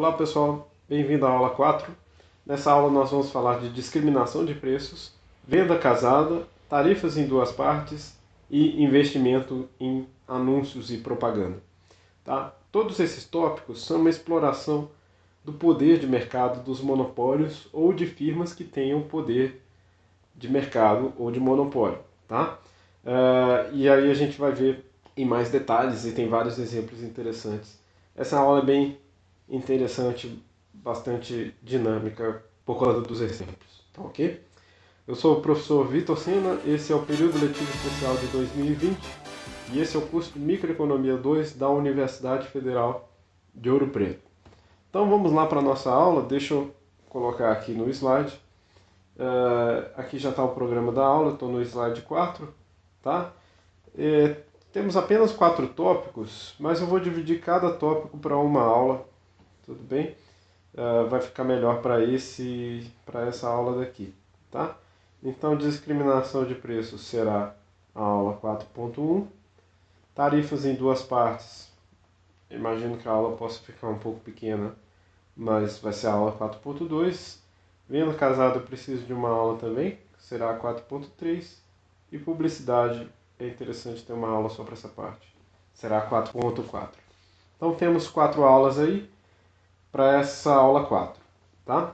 Olá pessoal, bem-vindo à aula 4. Nessa aula nós vamos falar de discriminação de preços, venda casada, tarifas em duas partes e investimento em anúncios e propaganda. Tá? Todos esses tópicos são uma exploração do poder de mercado dos monopólios ou de firmas que tenham poder de mercado ou de monopólio. Tá? E aí a gente vai ver em mais detalhes e tem vários exemplos interessantes. Essa aula é bem interessante, bastante dinâmica por causa dos exemplos, tá ok? Eu sou o professor Vitor Sena, esse é o período letivo especial de 2020 e esse é o curso de Microeconomia 2 da Universidade Federal de Ouro Preto. Então vamos lá para a nossa aula, deixa eu colocar aqui no slide. Aqui já está o programa da aula, estou no slide 4, tá? Temos apenas 4 tópicos, mas eu vou dividir cada tópico para uma aula, tudo bem? Vai ficar melhor para essa aula daqui, tá? Então, discriminação de preços será a aula 4.1. Tarifas em duas partes. Imagino que a aula possa ficar um pouco pequena, mas vai ser a aula 4.2. Venda casada, eu preciso de uma aula também, que será a 4.3. E publicidade, é interessante ter uma aula só para essa parte, será a 4.4. Então, temos 4 aulas aí para essa aula 4, tá?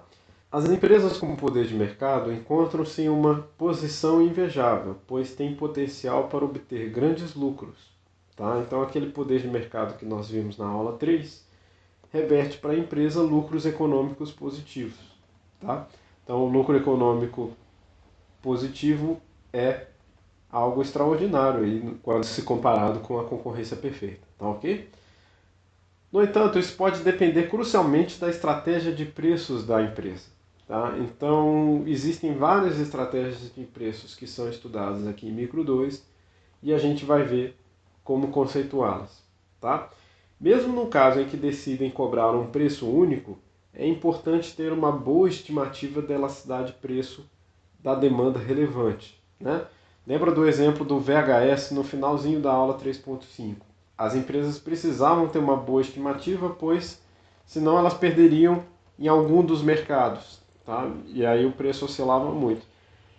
As empresas com poder de mercado encontram-se em uma posição invejável, pois têm potencial para obter grandes lucros, tá? Então, aquele poder de mercado que nós vimos na aula 3 reverte para a empresa lucros econômicos positivos, tá? Então, o lucro econômico positivo é algo extraordinário aí, quando se comparado com a concorrência perfeita, tá ok? No entanto, isso pode depender crucialmente da estratégia de preços da empresa. Tá? Então, existem várias estratégias de preços que são estudadas aqui em Micro 2 e a gente vai ver como conceituá-las. Tá? Mesmo no caso em que decidem cobrar um preço único, é importante ter uma boa estimativa da elasticidade de preço da demanda relevante. Né? Lembra do exemplo do VHS no finalzinho da aula 3.5? As empresas precisavam ter uma boa estimativa, pois senão elas perderiam em algum dos mercados, tá? E aí o preço oscilava muito.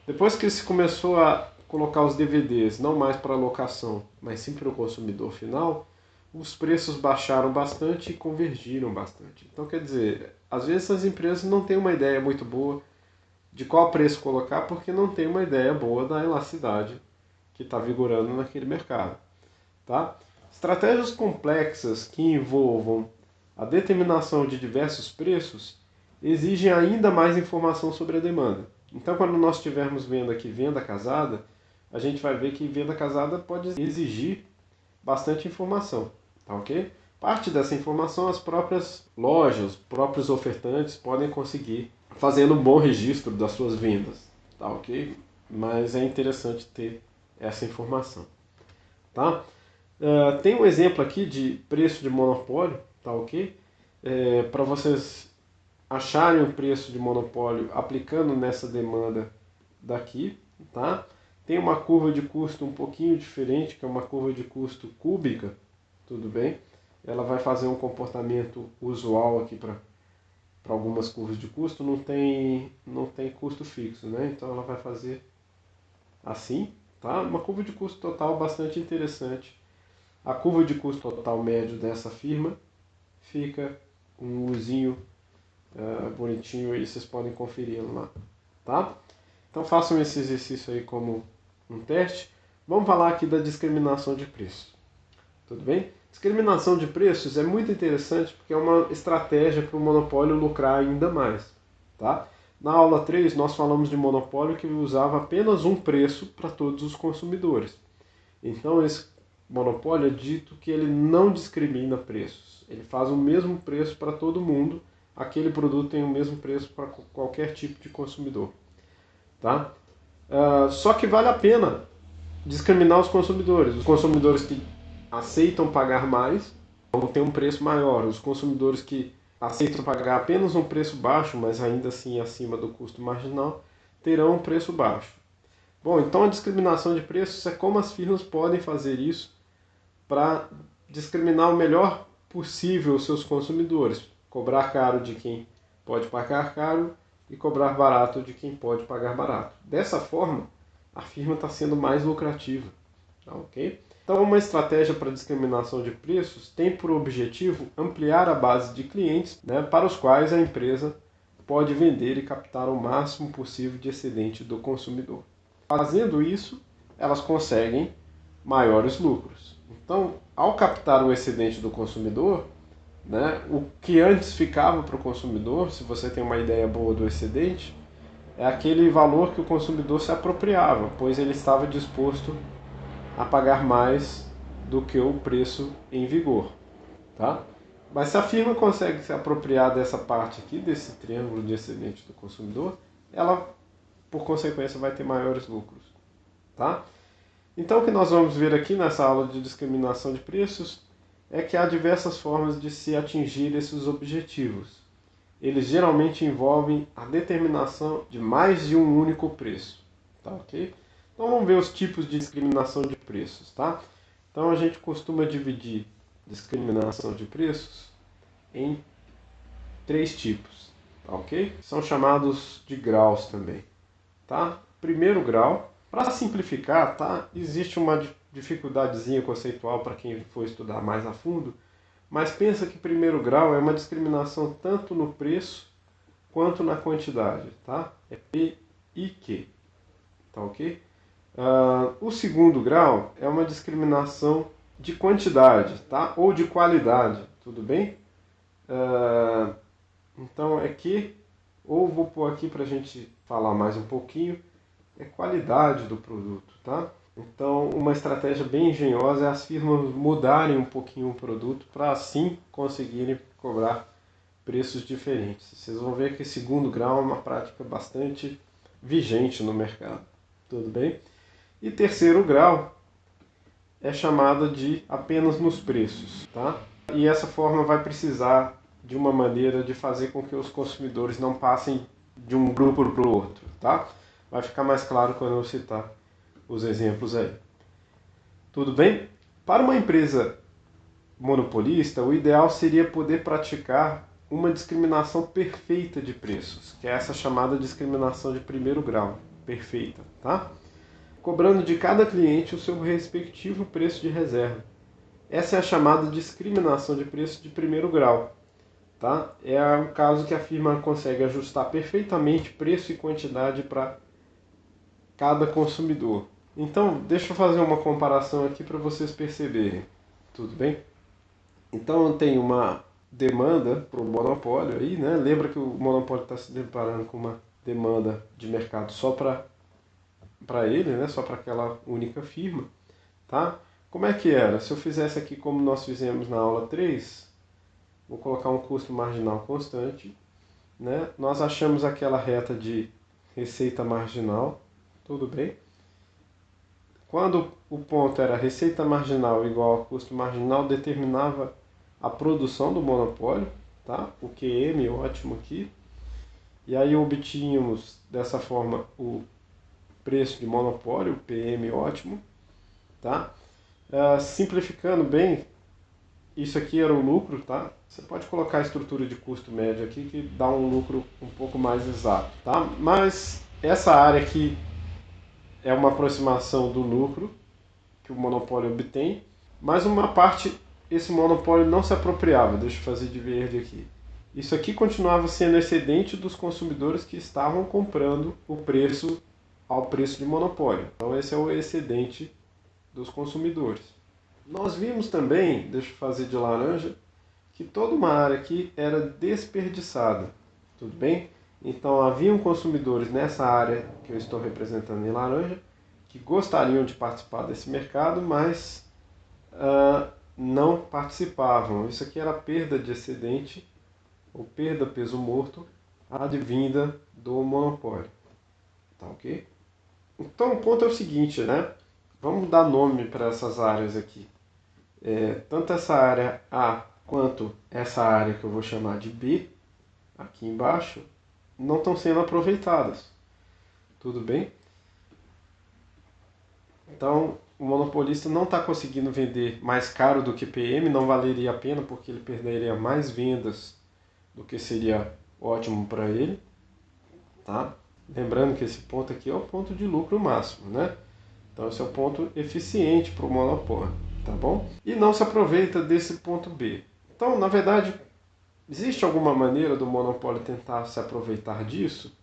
Depois que se começou a colocar os DVDs, não mais para locação, mas sim para o consumidor final, os preços baixaram bastante e convergiram bastante. Então, quer dizer, às vezes as empresas não têm uma ideia muito boa de qual preço colocar, porque não tem uma ideia boa da elasticidade que está vigorando naquele mercado, tá? Estratégias complexas que envolvam a determinação de diversos preços exigem ainda mais informação sobre a demanda. Então, quando nós estivermos vendo aqui venda casada, a gente vai ver que venda casada pode exigir bastante informação, tá ok? Parte dessa informação as próprias lojas, os próprios ofertantes podem conseguir fazendo um bom registro das suas vendas, tá ok? Mas é interessante ter essa informação, tá? Tem um exemplo aqui de preço de monopólio, tá ok? Para vocês acharem o preço de monopólio aplicando nessa demanda daqui, tá? Tem uma curva de custo um pouquinho diferente, que é uma curva de custo cúbica, tudo bem? Ela vai fazer um comportamento usual aqui para algumas curvas de custo, não tem custo fixo, né? Então ela vai fazer assim, tá? Uma curva de custo total bastante interessante. A curva de custo total médio dessa firma fica um Uzinho bonitinho e vocês podem conferir lá, tá? Então façam esse exercício aí como um teste. Vamos falar aqui da discriminação de preços, tudo bem? Discriminação de preços é muito interessante porque é uma estratégia para o monopólio lucrar ainda mais, tá? Na aula 3 nós falamos de monopólio que usava apenas um preço para todos os consumidores. Então esse monopólio é dito que ele não discrimina preços. Ele faz o mesmo preço para todo mundo. Aquele produto tem o mesmo preço para qualquer tipo de consumidor. Tá? Só que vale a pena discriminar os consumidores. Os consumidores que aceitam pagar mais vão ter um preço maior. Os consumidores que aceitam pagar apenas um preço baixo, mas ainda assim acima do custo marginal, terão um preço baixo. Bom, então a discriminação de preços é como as firmas podem fazer isso para discriminar o melhor possível os seus consumidores. cobrar caro de quem pode pagar caro e cobrar barato de quem pode pagar barato. Dessa forma, a firma está sendo mais lucrativa. Tá, ok? Então, uma estratégia para discriminação de preços tem por objetivo ampliar a base de clientes, né, para os quais a empresa pode vender e captar o máximo possível de excedente do consumidor. Fazendo isso, elas conseguem maiores lucros. Então, ao captar o excedente do consumidor, né, o que antes ficava para o consumidor, se você tem uma ideia boa do excedente, é aquele valor que o consumidor se apropriava, pois ele estava disposto a pagar mais do que o preço em vigor. Tá? Mas se a firma consegue se apropriar dessa parte aqui, desse triângulo de excedente do consumidor, ela, por consequência, vai ter maiores lucros. Tá? Então, o que nós vamos ver aqui nessa aula de discriminação de preços é que há diversas formas de se atingir esses objetivos. Eles geralmente envolvem a determinação de mais de um único preço. Tá, ok? Então, vamos ver os tipos de discriminação de preços. Tá? Então, a gente costuma dividir discriminação de preços em 3 tipos. Tá, ok? São chamados de graus também. Tá? Primeiro grau. Para simplificar, tá? Existe uma dificuldadezinha conceitual para quem for estudar mais a fundo, mas pensa que primeiro grau é uma discriminação tanto no preço quanto na quantidade, tá? É P e Q, tá ok? O segundo grau é uma discriminação de quantidade, tá? Ou de qualidade, tudo bem? Então é que, ou vou pôr aqui para a gente falar mais um pouquinho, é qualidade do produto, tá? Então, uma estratégia bem engenhosa é as firmas mudarem um pouquinho o produto para assim conseguirem cobrar preços diferentes. Vocês vão ver que segundo grau é uma prática bastante vigente no mercado, tudo bem? E terceiro grau é chamada de apenas nos preços, tá? E essa forma vai precisar de uma maneira de fazer com que os consumidores não passem de um grupo para o outro, tá? Vai ficar mais claro quando eu citar os exemplos aí. Tudo bem? Para uma empresa monopolista, o ideal seria poder praticar uma discriminação perfeita de preços, que é essa chamada discriminação de primeiro grau, perfeita, tá? Cobrando de cada cliente o seu respectivo preço de reserva. Essa é a chamada discriminação de preço de primeiro grau. Tá? É o caso que a firma consegue ajustar perfeitamente preço e quantidade para cada consumidor. Então, deixa eu fazer uma comparação aqui para vocês perceberem. Tudo bem? Então, eu tenho uma demanda para o monopólio aí, né? Lembra que o monopólio está se deparando com uma demanda de mercado só para ele, né? Só para aquela única firma, tá? Como é que era? Se eu fizesse aqui como nós fizemos na aula 3, vou colocar um custo marginal constante, né? Nós achamos aquela reta de receita marginal, tudo bem? Quando o ponto era receita marginal igual a custo marginal, determinava a produção do monopólio, tá? O QM, ótimo aqui. E aí obtínhamos dessa forma o preço de monopólio, o PM, ótimo, tá? Simplificando bem, isso aqui era o lucro, tá? Você pode colocar a estrutura de custo médio aqui que dá um lucro um pouco mais exato, tá? Mas essa área aqui é uma aproximação do lucro que o monopólio obtém, mas uma parte esse monopólio não se apropriava. Deixa eu fazer de verde aqui. Isso aqui continuava sendo excedente dos consumidores que estavam comprando o preço ao preço de monopólio. Então esse é o excedente dos consumidores. Nós vimos também, deixa eu fazer de laranja, que toda uma área aqui era desperdiçada, tudo bem? Então haviam consumidores nessa área que eu estou representando em laranja que gostariam de participar desse mercado, mas não participavam. Isso aqui era perda de excedente ou perda peso morto advinda do monopólio, tá ok? Então o ponto é o seguinte, né? Vamos dar nome para essas áreas aqui. Tanto essa área A quanto essa área que eu vou chamar de B, aqui embaixo, não estão sendo aproveitadas. Tudo bem? Então, o monopolista não está conseguindo vender mais caro do que PM, não valeria a pena porque ele perderia mais vendas do que seria ótimo para ele, tá? Lembrando que esse ponto aqui é o ponto de lucro máximo, né? Então esse é o ponto eficiente para o monopólio, tá bom? E não se aproveita desse ponto B. Então, na verdade, existe alguma maneira do monopólio tentar se aproveitar disso?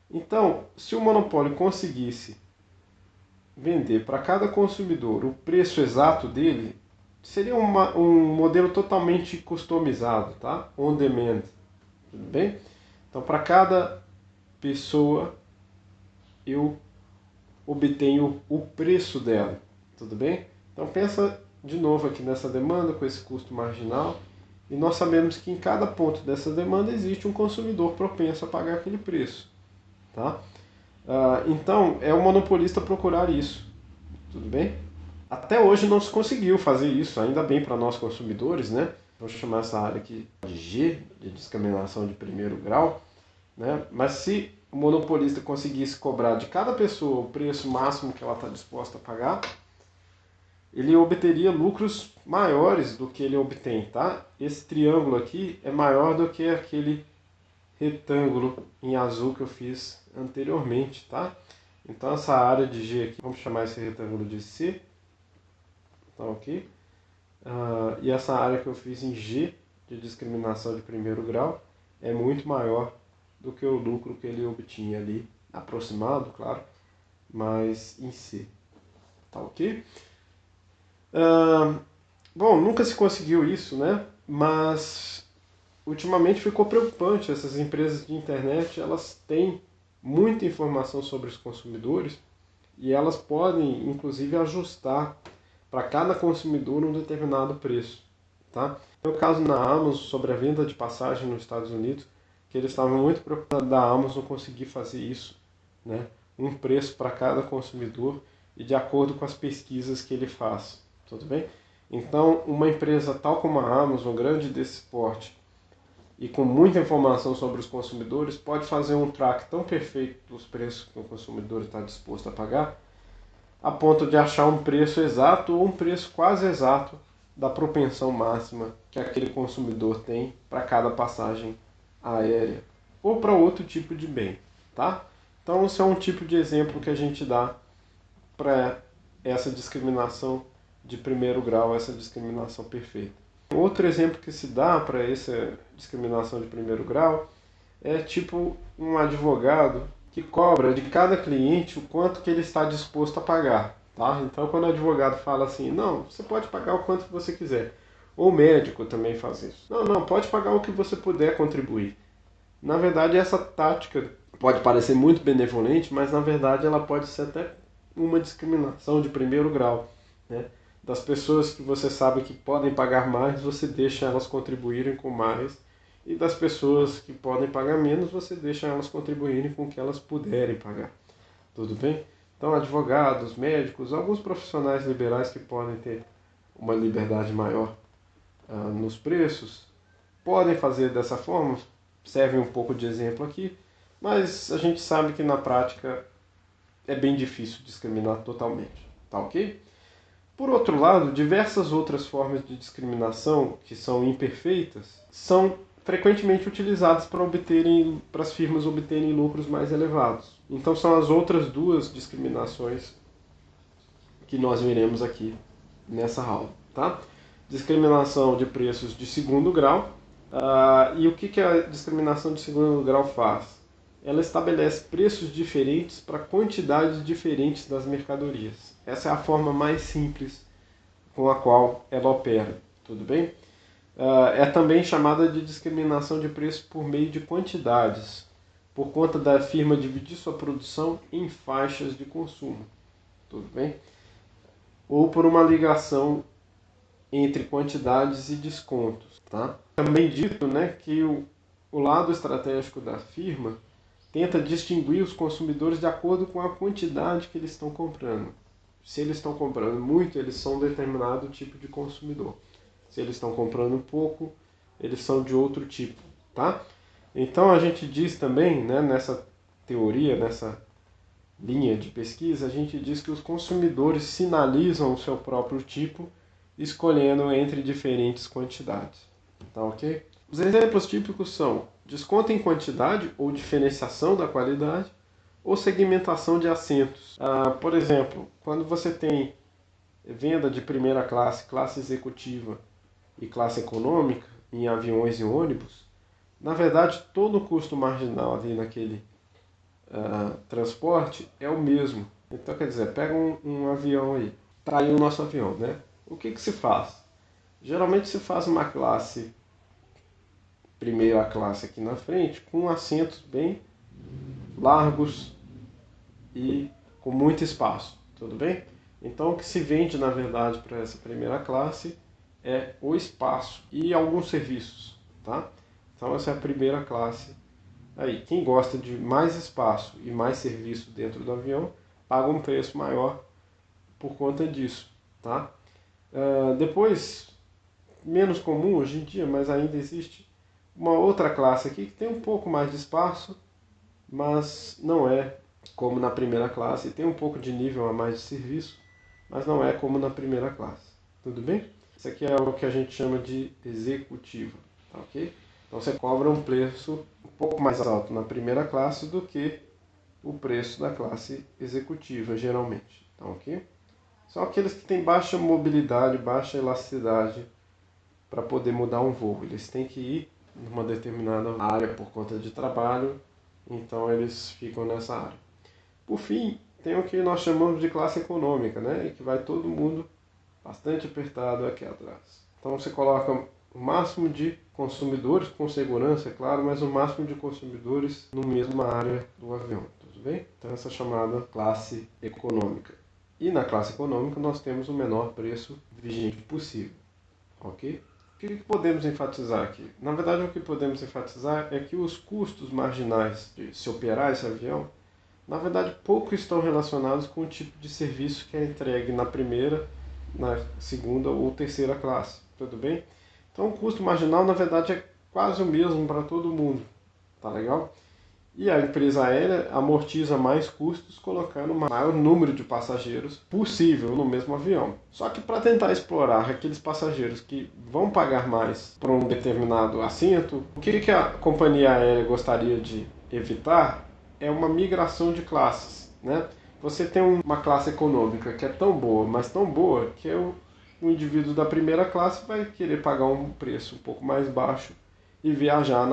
Então, se o monopólio conseguisse vender para cada consumidor o preço exato dele, seria um modelo totalmente customizado, tá? On demand, tudo bem? Então, para cada pessoa, eu obtenho o preço dela, tudo bem? Então, pensa de novo aqui nessa demanda com esse custo marginal, e nós sabemos que em cada ponto dessa demanda existe um consumidor propenso a pagar aquele preço, tá? Então, é o monopolista procurar isso, tudo bem? Até hoje não se conseguiu fazer isso, ainda bem para nós consumidores, né? Vou chamar essa área aqui de G, de discriminação de primeiro grau, né? Mas se o monopolista conseguisse cobrar de cada pessoa o preço máximo que ela está disposta a pagar, ele obteria lucros maiores do que ele obtém, tá? Esse triângulo aqui é maior do que aquele retângulo em azul que eu fiz anteriormente, tá? Então essa área de G aqui, vamos chamar esse retângulo de C, tá ok? E essa área que eu fiz em G, de discriminação de primeiro grau, é muito maior do que o lucro que ele obtinha ali, aproximado, claro, mas em C, tá ok? Bom, nunca se conseguiu isso, né? Mas ultimamente ficou preocupante. Essas empresas de internet, elas têm muita informação sobre os consumidores e elas podem, inclusive, ajustar para cada consumidor um determinado preço, tá? Tem o caso na Amazon sobre a venda de passagem nos Estados Unidos, que eles estavam muito preocupados da Amazon conseguir fazer isso, né? Um preço para cada consumidor e de acordo com as pesquisas que ele faz, tudo bem? Então, uma empresa tal como a Amazon, grande desse porte, e com muita informação sobre os consumidores, pode fazer um track tão perfeito dos preços que o consumidor está disposto a pagar, a ponto de achar um preço exato ou um preço quase exato da propensão máxima que aquele consumidor tem para cada passagem aérea ou para outro tipo de bem, tá? Então, esse é um tipo de exemplo que a gente dá para essa discriminação de primeiro grau, essa discriminação perfeita. Outro exemplo que se dá para essa discriminação de primeiro grau é tipo um advogado que cobra de cada cliente o quanto que ele está disposto a pagar, tá? Então, quando o advogado fala assim, não, você pode pagar o quanto você quiser, ou o médico também faz isso. Não, pode pagar o que você puder contribuir. Na verdade, essa tática pode parecer muito benevolente, mas na verdade ela pode ser até uma discriminação de primeiro grau, né? Das pessoas que você sabe que podem pagar mais, você deixa elas contribuírem com mais, e das pessoas que podem pagar menos, você deixa elas contribuírem com o que elas puderem pagar. Tudo bem? Então, advogados, médicos, alguns profissionais liberais que podem ter uma liberdade maior nos preços, podem fazer dessa forma, serve um pouco de exemplo aqui, mas a gente sabe que na prática é bem difícil discriminar totalmente, tá ok? Por outro lado, diversas outras formas de discriminação que são imperfeitas são frequentemente utilizadas para as firmas obterem lucros mais elevados. Então são as outras duas discriminações que nós veremos aqui nessa aula, tá? Discriminação de preços de segundo grau. E o que a discriminação de segundo grau faz? Ela estabelece preços diferentes para quantidades diferentes das mercadorias. Essa é a forma mais simples com a qual ela opera, tudo bem? É também chamada de discriminação de preço por meio de quantidades, por conta da firma dividir sua produção em faixas de consumo, tudo bem? Ou por uma ligação entre quantidades e descontos, tá? Também dito, né, que o lado estratégico da firma tenta distinguir os consumidores de acordo com a quantidade que eles estão comprando. Se eles estão comprando muito, eles são um determinado tipo de consumidor. Se eles estão comprando pouco, eles são de outro tipo, tá? Então a gente diz também, né, nessa teoria, nessa linha de pesquisa, a gente diz que os consumidores sinalizam o seu próprio tipo, escolhendo entre diferentes quantidades, tá ok? Os exemplos típicos são desconto em quantidade ou diferenciação da qualidade ou segmentação de assentos. Por exemplo, quando você tem venda de primeira classe, classe executiva e classe econômica em aviões e ônibus, na verdade todo o custo marginal ali naquele transporte é o mesmo. Então, quer dizer, pega um avião aí, traiu o nosso avião, né? O que se faz? Geralmente se faz uma classe, primeira classe aqui na frente, com assentos bem largos e com muito espaço, tudo bem? Então o que se vende na verdade para essa primeira classe é o espaço e alguns serviços, tá? Então essa é a primeira classe. Aí, quem gosta de mais espaço e mais serviço dentro do avião, paga um preço maior por conta disso, tá? Depois, menos comum hoje em dia, mas ainda existe uma outra classe aqui que tem um pouco mais de espaço, mas não é como na primeira classe, tem um pouco de nível a mais de serviço, mas não é como na primeira classe. Tudo bem? Isso aqui é o que a gente chama de executivo, tá ok? Então você cobra um preço um pouco mais alto na primeira classe do que o preço da classe executiva, geralmente, tá ok? São aqueles que têm baixa mobilidade, baixa elasticidade para poder mudar um voo. Eles têm que ir numa determinada área por conta de trabalho, então eles ficam nessa área. Por fim, tem o que nós chamamos de classe econômica, né? E que vai todo mundo bastante apertado aqui atrás. Então você coloca o máximo de consumidores, com segurança, é claro, mas o máximo de consumidores no mesma área do avião, tudo bem? Então essa é chamada classe econômica. E na classe econômica nós temos o menor preço vigente possível, ok? O que podemos enfatizar aqui? Na verdade, o que podemos enfatizar é que os custos marginais de se operar esse avião, na verdade, pouco estão relacionados com o tipo de serviço que é entregue na primeira, na segunda ou terceira classe, tudo bem? Então, o custo marginal, na verdade, é quase o mesmo para todo mundo, tá legal? E a empresa aérea amortiza mais custos colocando o maior número de passageiros possível no mesmo avião. Só que para tentar explorar aqueles passageiros que vão pagar mais por um determinado assento, o que a companhia aérea gostaria de evitar é uma migração de classes, né? Você tem uma classe econômica que é tão boa, mas tão boa, que o indivíduo da primeira classe vai querer pagar um preço um pouco mais baixo e viajar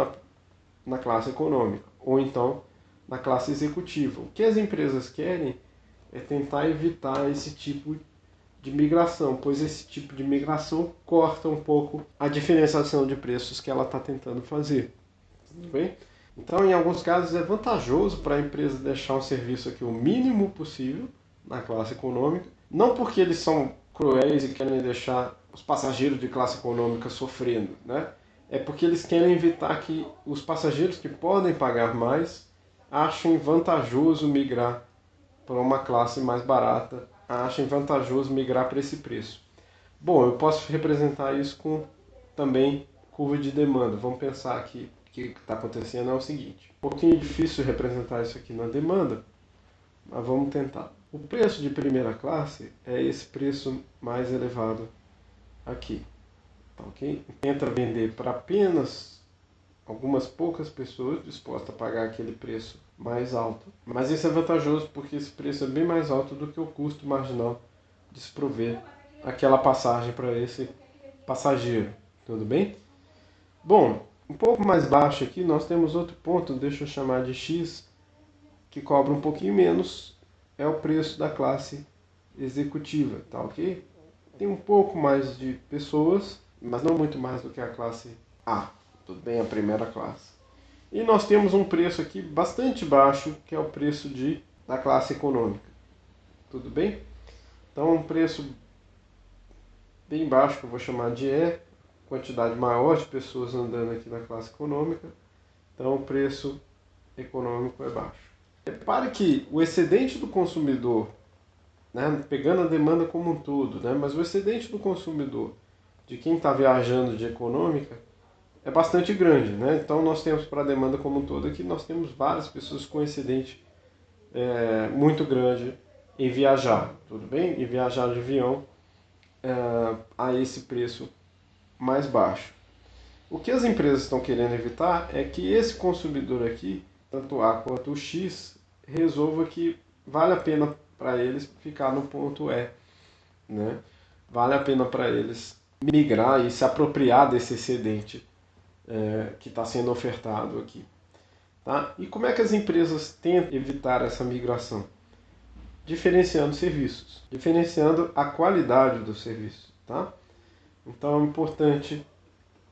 na classe econômica, ou então na classe executiva. O que as empresas querem é tentar evitar esse tipo de migração, pois esse tipo de migração corta um pouco a diferenciação de preços que ela está tentando fazer. Tudo bem? Então, em alguns casos, é vantajoso para a empresa deixar um serviço aqui o mínimo possível na classe econômica, não porque eles são cruéis e querem deixar os passageiros de classe econômica sofrendo, né? É porque eles querem evitar que os passageiros que podem pagar mais achem vantajoso migrar para uma classe mais barata, achem vantajoso migrar para esse preço. Bom, eu posso representar isso com também curva de demanda. Vamos pensar aqui, o que está acontecendo é o seguinte. Um pouquinho difícil representar isso aqui na demanda, mas vamos tentar. O preço de primeira classe é esse preço mais elevado aqui. Tá, ok? Tenta vender para apenas algumas poucas pessoas dispostas a pagar aquele preço mais alto. Mas isso é vantajoso porque esse preço é bem mais alto do que o custo marginal de se prover aquela passagem para esse passageiro. Tudo bem? Bom, um pouco mais baixo aqui nós temos outro ponto, deixa eu chamar de X, que cobra um pouquinho menos, é o preço da classe executiva, tá ok? Tem um pouco mais de pessoas, mas não muito mais do que a classe A, tudo bem? A primeira classe. E nós temos um preço aqui bastante baixo, que é o preço da classe econômica, tudo bem? Então um preço bem baixo, que eu vou chamar de E, quantidade maior de pessoas andando aqui na classe econômica, então o preço econômico é baixo. Repare que o excedente do consumidor, né, pegando a demanda como um todo, né, mas o excedente do consumidor, de quem está viajando de econômica, é bastante grande. Né? Então nós temos para a demanda como um todo aqui, nós temos várias pessoas com excedente muito grande em viajar, tudo bem? Em viajar de avião a esse preço mais baixo. O que as empresas estão querendo evitar é que esse consumidor aqui, tanto A quanto o X, resolva que vale a pena para eles ficar no ponto E, né? Vale a pena para eles migrar e se apropriar desse excedente que está sendo ofertado aqui. Tá? E como é que as empresas tentam evitar essa migração? Diferenciando serviços, diferenciando a qualidade do serviço. Tá? Então é importante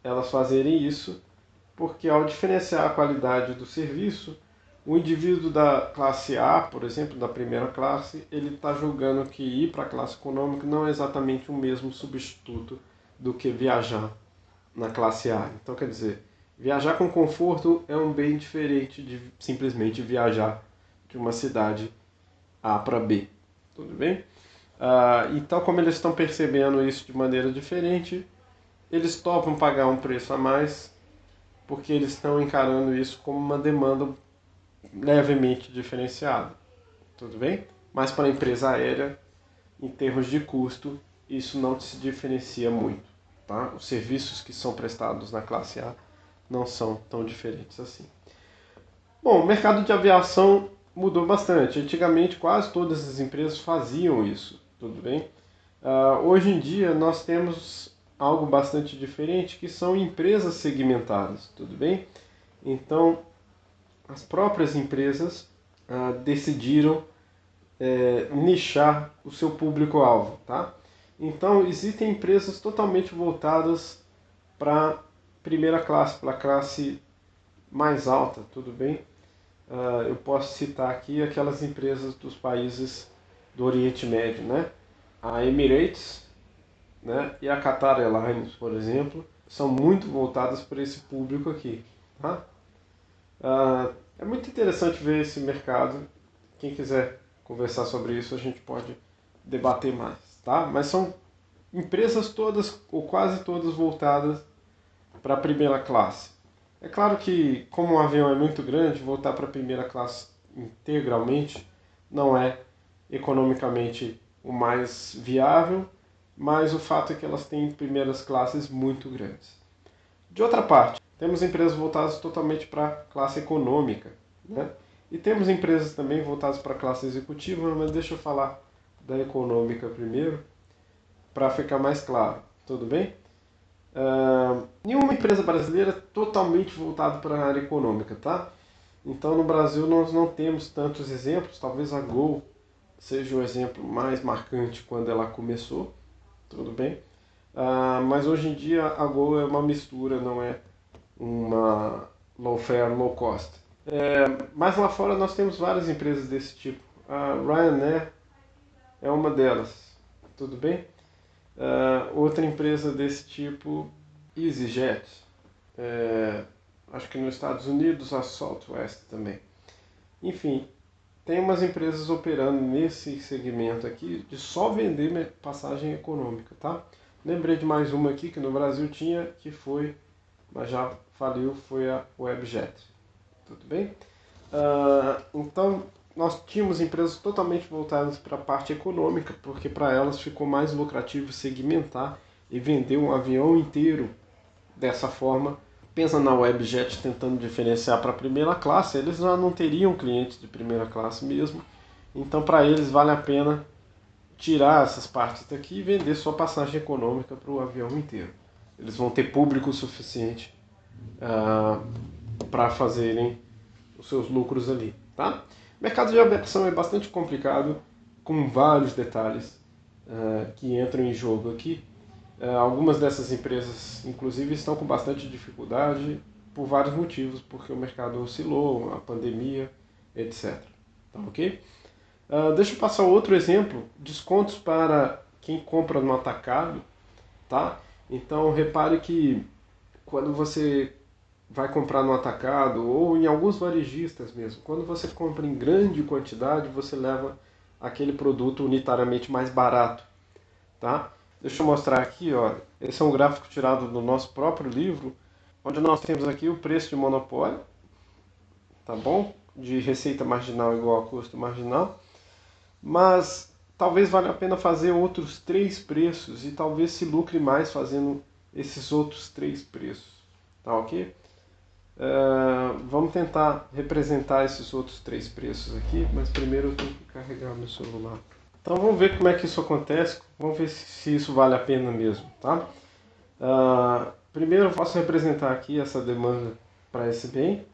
elas fazerem isso, porque ao diferenciar a qualidade do serviço, o indivíduo da classe A, por exemplo, da primeira classe, ele está julgando que ir para a classe econômica não é exatamente o mesmo substituto do que viajar na classe A. Então, quer dizer, viajar com conforto é um bem diferente de simplesmente viajar de uma cidade A para B. Tudo bem? Então, como eles estão percebendo isso de maneira diferente, eles topam pagar um preço a mais porque eles estão encarando isso como uma demanda levemente diferenciada. Tudo bem? Mas para a empresa aérea, em termos de custo, isso não se diferencia muito. Tá? Os serviços que são prestados na classe A não são tão diferentes assim. Bom, o mercado de aviação mudou bastante. Antigamente, quase todas as empresas faziam isso. Tudo bem? Hoje em dia, nós temos algo bastante diferente, que são empresas segmentadas. Tudo bem? Então, as próprias empresas decidiram nichar o seu público-alvo, tá? Então, existem empresas totalmente voltadas para primeira classe, para a classe mais alta, tudo bem? Eu posso citar aqui aquelas empresas dos países do Oriente Médio, né? A Emirates, né? E a Qatar Airlines, por exemplo, são muito voltadas para esse público aqui, tá? É muito interessante ver esse mercado. Quem quiser conversar sobre isso, a gente pode debater mais, tá? Mas são empresas todas, ou quase todas, voltadas para a primeira classe. É claro que, como o avião é muito grande, voltar para a primeira classe integralmente não é economicamente o mais viável, mas o fato é que elas têm primeiras classes muito grandes. De outra parte, temos empresas voltadas totalmente para a classe econômica, né? E temos empresas também voltadas para a classe executiva, mas deixa eu falar da econômica primeiro, para ficar mais claro, tudo bem? Nenhuma empresa brasileira é totalmente voltada para a área econômica, tá? Então no Brasil nós não temos tantos exemplos, talvez a Gol seja o exemplo mais marcante quando ela começou, tudo bem? Mas hoje em dia a Gol é uma mistura, não é uma low fare, low cost. Mas lá fora nós temos várias empresas desse tipo. A Ryanair é uma delas, tudo bem? Outra empresa desse tipo, EasyJet, acho que nos Estados Unidos a Southwest também. Enfim, tem umas empresas operando nesse segmento aqui de só vender passagem econômica, tá? Lembrei de mais uma aqui que no Brasil tinha, que foi, mas já faliu, foi a Webjet. Tudo bem? Então, nós tínhamos empresas totalmente voltadas para a parte econômica, porque para elas ficou mais lucrativo segmentar e vender um avião inteiro dessa forma. Pensa na Webjet tentando diferenciar para a primeira classe, eles já não teriam clientes de primeira classe mesmo, então para eles vale a pena tirar essas partes daqui e vender só passagem econômica para o avião inteiro. Eles vão ter público suficiente para fazerem os seus lucros ali, tá? O mercado de aviação é bastante complicado, com vários detalhes que entram em jogo aqui. Algumas dessas empresas, inclusive, estão com bastante dificuldade por vários motivos, porque o mercado oscilou, a pandemia, etc. Tá ok? Deixa eu passar outro exemplo, descontos para quem compra no atacado, tá? Então, repare que quando você vai comprar no atacado ou em alguns varejistas mesmo, quando você compra em grande quantidade, você leva aquele produto unitariamente mais barato, tá? Deixa eu mostrar aqui, ó. Esse é um gráfico tirado do nosso próprio livro, onde nós temos aqui o preço de monopólio, tá bom? De receita marginal igual a custo marginal, mas talvez valha a pena fazer outros 3 preços e talvez se lucre mais fazendo esses outros 3 preços. tá ok? Vamos tentar representar esses outros 3 preços aqui, mas primeiro eu tenho que carregar meu celular. Então vamos ver como é que isso acontece, vamos ver se isso vale a pena mesmo, tá? Primeiro eu posso representar aqui essa demanda para esse bem,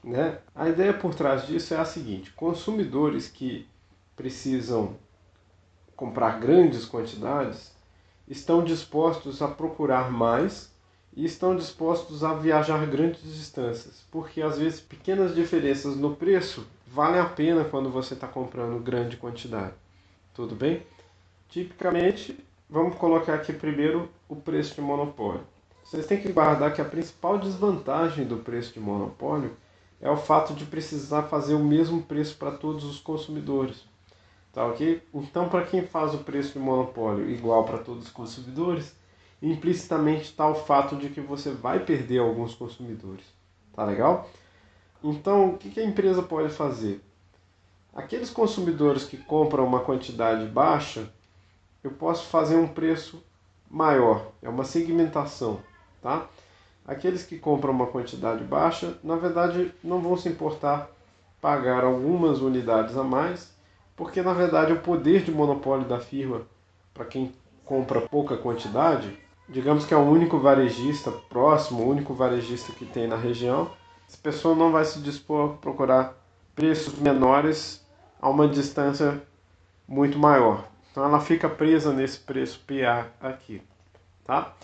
né? A ideia por trás disso é a seguinte: consumidores que precisam comprar grandes quantidades estão dispostos a procurar mais e estão dispostos a viajar grandes distâncias, porque às vezes pequenas diferenças no preço valem a pena quando você está comprando grande quantidade. Tudo bem? Tipicamente, vamos colocar aqui primeiro o preço de monopólio. Vocês têm que guardar que a principal desvantagem do preço de monopólio é o fato de precisar fazer o mesmo preço para todos os consumidores. Tá ok? Então, para quem faz o preço de monopólio igual para todos os consumidores, implicitamente está o fato de que você vai perder alguns consumidores. Tá legal? Então, o que a empresa pode fazer? Aqueles consumidores que compram uma quantidade baixa, eu posso fazer um preço maior. É uma segmentação, tá? Aqueles que compram uma quantidade baixa, na verdade, não vão se importar pagar algumas unidades a mais, porque na verdade o poder de monopólio da firma, para quem compra pouca quantidade, digamos que é o único varejista próximo, o único varejista que tem na região, essa pessoa não vai se dispor a procurar preços menores a uma distância muito maior. Então ela fica presa nesse preço PA aqui, tá?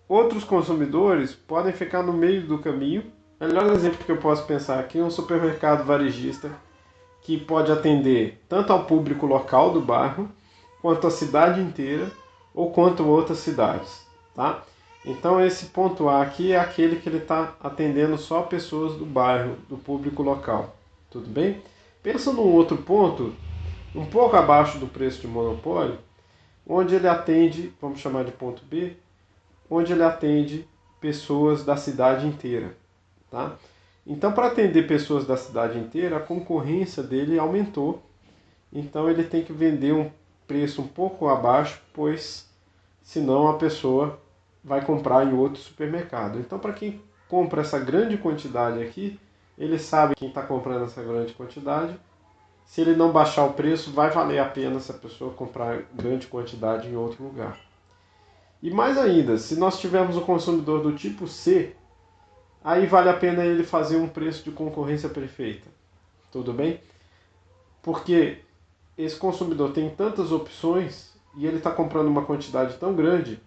Outros consumidores podem ficar no meio do caminho. O melhor exemplo que eu posso pensar aqui é um supermercado varejista que pode atender tanto ao público local do bairro, quanto a cidade inteira, ou quanto outras cidades, tá? Então esse ponto A aqui é aquele que ele está atendendo só pessoas do bairro, do público local, tudo bem? Pensa num outro ponto, um pouco abaixo do preço de monopólio, onde ele atende, vamos chamar de ponto B, onde ele atende pessoas da cidade inteira, tá? Então, para atender pessoas da cidade inteira, a concorrência dele aumentou. Então, ele tem que vender um preço um pouco abaixo, pois senão a pessoa vai comprar em outro supermercado. Então, para quem compra essa grande quantidade aqui, ele sabe quem está comprando essa grande quantidade. Se ele não baixar o preço, vai valer a pena essa pessoa comprar grande quantidade em outro lugar. E mais ainda, se nós tivermos o consumidor do tipo C, aí vale a pena ele fazer um preço de concorrência perfeita. Tudo bem? Porque esse consumidor tem tantas opções e ele está comprando uma quantidade tão grande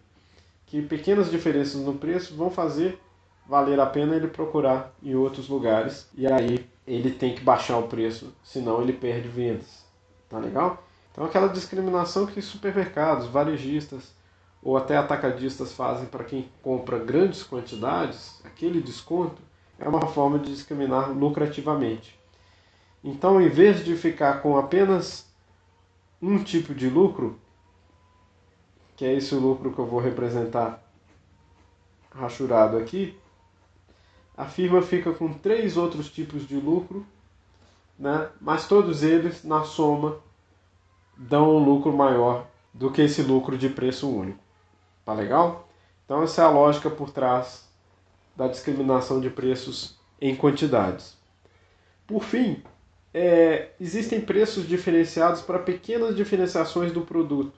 que pequenas diferenças no preço vão fazer valer a pena ele procurar em outros lugares. E aí ele tem que baixar o preço, senão ele perde vendas. Tá legal? Então aquela discriminação que supermercados, varejistas ou até atacadistas fazem para quem compra grandes quantidades, aquele desconto é uma forma de discriminar lucrativamente. Então, em vez de ficar com apenas um tipo de lucro, que é esse lucro que eu vou representar rachurado aqui, a firma fica com 3 outros tipos de lucro, né? Mas todos eles, na soma, dão um lucro maior do que esse lucro de preço único. Tá legal? Então essa é a lógica por trás da discriminação de preços em quantidades. Por fim, existem preços diferenciados para pequenas diferenciações do produto.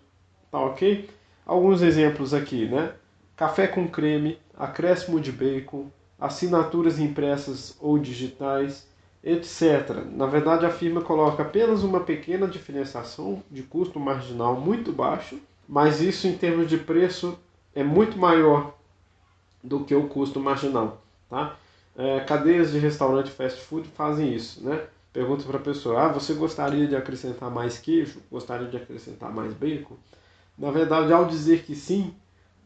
Tá ok? Alguns exemplos aqui, né? Café com creme, acréscimo de bacon, assinaturas impressas ou digitais, etc. Na verdade, a firma coloca apenas uma pequena diferenciação de custo marginal muito baixo, mas isso em termos de preço é muito maior do que o custo marginal, tá? Cadeias de restaurante fast food fazem isso, né? Pergunta para a pessoa, você gostaria de acrescentar mais queijo? Gostaria de acrescentar mais bacon? Na verdade, ao dizer que sim,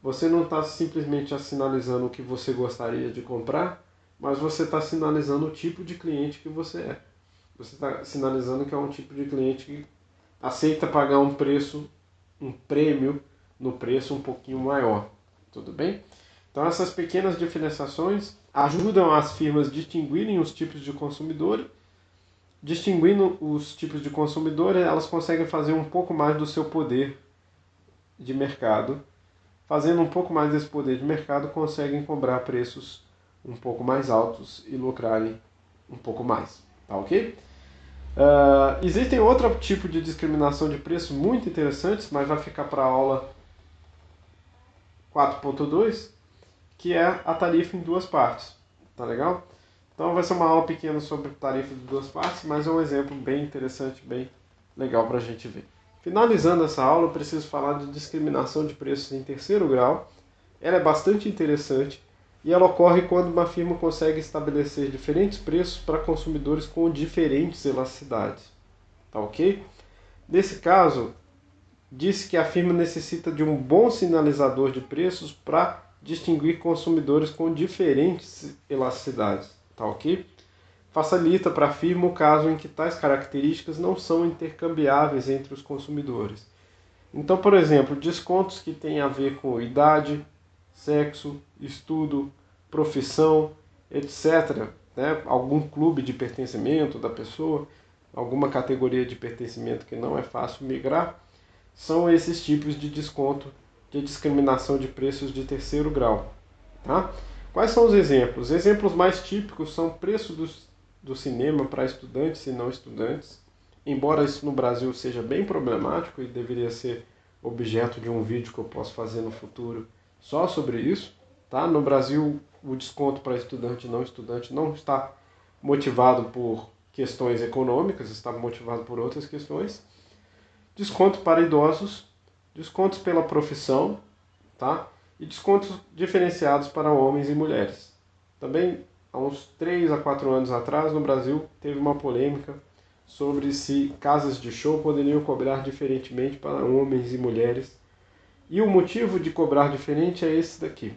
você não está simplesmente sinalizando o que você gostaria de comprar, mas você está sinalizando o tipo de cliente que você é. Você está sinalizando que é um tipo de cliente que aceita pagar um preço, um prêmio no preço um pouquinho maior. Tudo bem? Então essas pequenas diferenciações ajudam as firmas a distinguirem os tipos de consumidor. Distinguindo os tipos de consumidor, elas conseguem fazer um pouco mais do seu poder de mercado fazendo um pouco mais desse poder de mercado, conseguem cobrar preços um pouco mais altos e lucrarem um pouco mais, tá ok? Existem outro tipo de discriminação de preços muito interessantes, mas vai ficar para a aula 4.2, que é a tarifa em duas partes, tá legal? Então vai ser uma aula pequena sobre tarifa de duas partes, mas é um exemplo bem interessante, bem legal para a gente ver. Finalizando essa aula, eu preciso falar de discriminação de preços em terceiro grau. Ela é bastante interessante e ela ocorre quando uma firma consegue estabelecer diferentes preços para consumidores com diferentes elasticidades. Tá ok? Nesse caso, disse que a firma necessita de um bom sinalizador de preços para distinguir consumidores com diferentes elasticidades. Tá ok? Facilita para a firma o caso em que tais características não são intercambiáveis entre os consumidores. Então, por exemplo, descontos que têm a ver com idade, sexo, estudo, profissão, etc., né? Algum clube de pertencimento da pessoa, alguma categoria de pertencimento que não é fácil migrar, são esses tipos de desconto de discriminação de preços de terceiro grau. Tá? Quais são os exemplos? Exemplos mais típicos são preço do cinema para estudantes e não estudantes, embora isso no Brasil seja bem problemático e deveria ser objeto de um vídeo que eu posso fazer no futuro só sobre isso. Tá? No Brasil, o desconto para estudante e não estudante não está motivado por questões econômicas, está motivado por outras questões. Desconto para idosos, descontos pela profissão, tá? E descontos diferenciados para homens e mulheres. Também, há uns 3 a 4 anos atrás, no Brasil, teve uma polêmica sobre se casas de show poderiam cobrar diferentemente para homens e mulheres. E o motivo de cobrar diferente é esse daqui.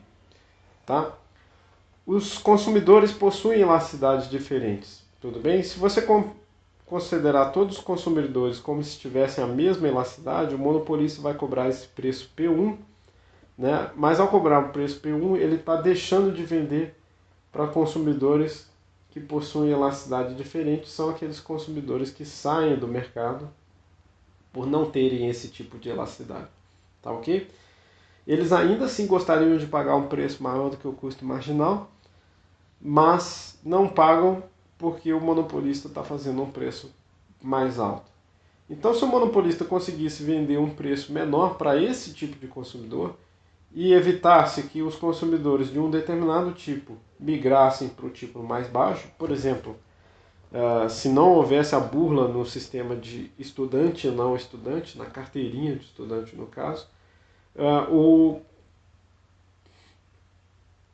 Tá? Os consumidores possuem elasticidades diferentes. Tudo bem? Se você considerar todos os consumidores como se tivessem a mesma elasticidade, o monopolista vai cobrar esse preço P1, né? Mas ao cobrar o preço P1, ele está deixando de vender para consumidores que possuem elasticidade diferente, são aqueles consumidores que saem do mercado por não terem esse tipo de elasticidade. Tá ok? Eles ainda assim gostariam de pagar um preço maior do que o custo marginal, mas não pagam porque o monopolista está fazendo um preço mais alto. Então, se o monopolista conseguisse vender um preço menor para esse tipo de consumidor e evitasse que os consumidores de um determinado tipo migrassem para o tipo mais baixo, por exemplo, se não houvesse a burla no sistema de estudante e não estudante, na carteirinha de estudante no caso, o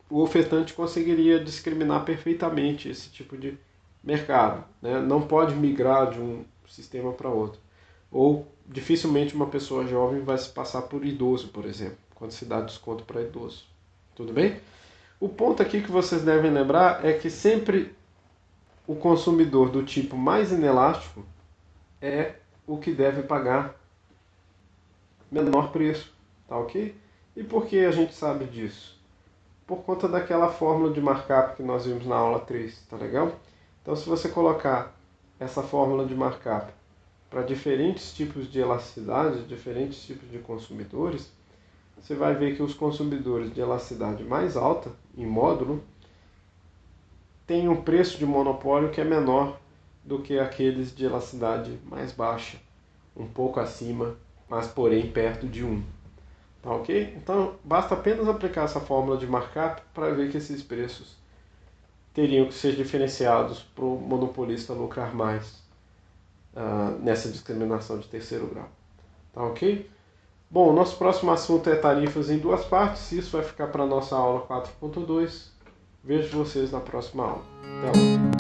ofertante conseguiria discriminar perfeitamente esse tipo de mercado. Né? Não pode migrar de um sistema para outro. Ou dificilmente uma pessoa jovem vai se passar por idoso, por exemplo, quando se dá desconto para idoso. Tudo bem? O ponto aqui que vocês devem lembrar é que sempre o consumidor do tipo mais inelástico é o que deve pagar menor preço. Tá ok? E por que a gente sabe disso? Por conta daquela fórmula de markup que nós vimos na aula 3, tá legal? Então, se você colocar essa fórmula de markup para diferentes tipos de elasticidade, diferentes tipos de consumidores, você vai ver que os consumidores de elasticidade mais alta, em módulo, têm um preço de monopólio que é menor do que aqueles de elasticidade mais baixa, um pouco acima, mas porém perto de 1. Tá ok? Então, basta apenas aplicar essa fórmula de markup para ver que esses preços teriam que ser diferenciados para o monopolista lucrar mais nessa discriminação de terceiro grau. Tá ok? Bom, o nosso próximo assunto é tarifas em duas partes. Isso vai ficar para a nossa aula 4.2. Vejo vocês na próxima aula. Até lá!